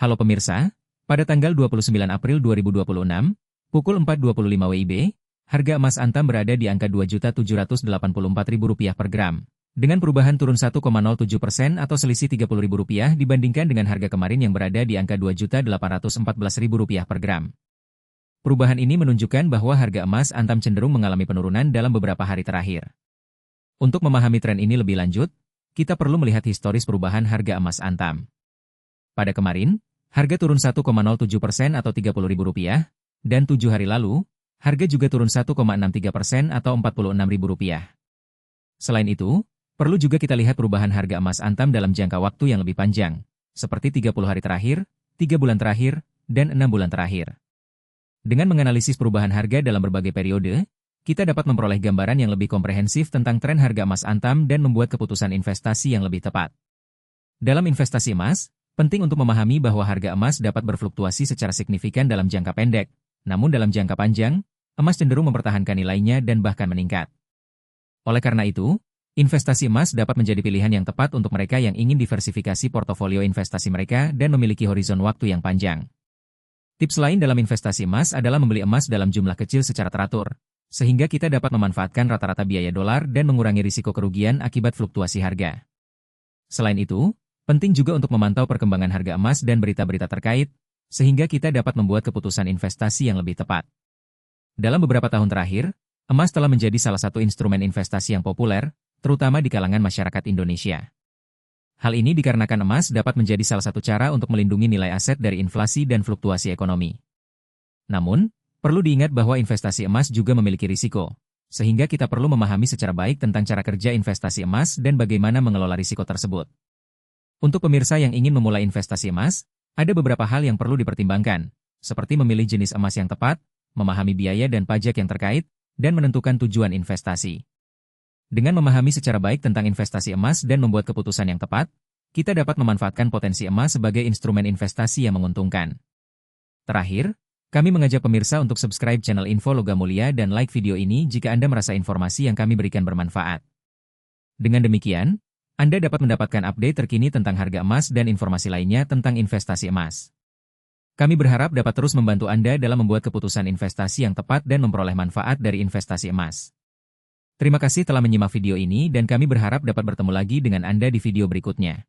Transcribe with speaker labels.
Speaker 1: Halo pemirsa, pada tanggal 29 April 2026, pukul 4.25 WIB, harga emas Antam berada di angka Rp2.784.000 per gram. Dengan perubahan turun 1,07% atau selisih Rp30.000 dibandingkan dengan harga kemarin yang berada di angka Rp2.814.000 per gram. Perubahan ini menunjukkan bahwa harga emas Antam cenderung mengalami penurunan dalam beberapa hari terakhir. Untuk memahami tren ini lebih lanjut, kita perlu melihat historis perubahan harga emas Antam. Pada kemarin, harga turun 1,07% atau Rp30.000, dan 7 hari lalu, harga juga turun 1,63% atau Rp46.000. Selain itu, perlu juga kita lihat perubahan harga emas Antam dalam jangka waktu yang lebih panjang, seperti 30 hari terakhir, 3 bulan terakhir, dan 6 bulan terakhir. Dengan menganalisis perubahan harga dalam berbagai periode, kita dapat memperoleh gambaran yang lebih komprehensif tentang tren harga emas Antam dan membuat keputusan investasi yang lebih tepat. Dalam investasi emas, penting untuk memahami bahwa harga emas dapat berfluktuasi secara signifikan dalam jangka pendek, namun dalam jangka panjang, emas cenderung mempertahankan nilainya dan bahkan meningkat. Oleh karena itu, investasi emas dapat menjadi pilihan yang tepat untuk mereka yang ingin diversifikasi portofolio investasi mereka dan memiliki horizon waktu yang panjang. Tips lain dalam investasi emas adalah membeli emas dalam jumlah kecil secara teratur, sehingga kita dapat memanfaatkan rata-rata biaya dolar dan mengurangi risiko kerugian akibat fluktuasi harga. Selain itu, penting juga untuk memantau perkembangan harga emas dan berita-berita terkait, sehingga kita dapat membuat keputusan investasi yang lebih tepat. Dalam beberapa tahun terakhir, emas telah menjadi salah satu instrumen investasi yang populer, terutama di kalangan masyarakat Indonesia. Hal ini dikarenakan emas dapat menjadi salah satu cara untuk melindungi nilai aset dari inflasi dan fluktuasi ekonomi. Namun, perlu diingat bahwa investasi emas juga memiliki risiko, sehingga kita perlu memahami secara baik tentang cara kerja investasi emas dan bagaimana mengelola risiko tersebut. Untuk pemirsa yang ingin memulai investasi emas, ada beberapa hal yang perlu dipertimbangkan, seperti memilih jenis emas yang tepat, memahami biaya dan pajak yang terkait, dan menentukan tujuan investasi. Dengan memahami secara baik tentang investasi emas dan membuat keputusan yang tepat, kita dapat memanfaatkan potensi emas sebagai instrumen investasi yang menguntungkan. Terakhir, kami mengajak pemirsa untuk subscribe channel Info Logam Mulia dan like video ini jika Anda merasa informasi yang kami berikan bermanfaat. Dengan demikian, Anda dapat mendapatkan update terkini tentang harga emas dan informasi lainnya tentang investasi emas. Kami berharap dapat terus membantu Anda dalam membuat keputusan investasi yang tepat dan memperoleh manfaat dari investasi emas. Terima kasih telah menyimak video ini dan kami berharap dapat bertemu lagi dengan Anda di video berikutnya.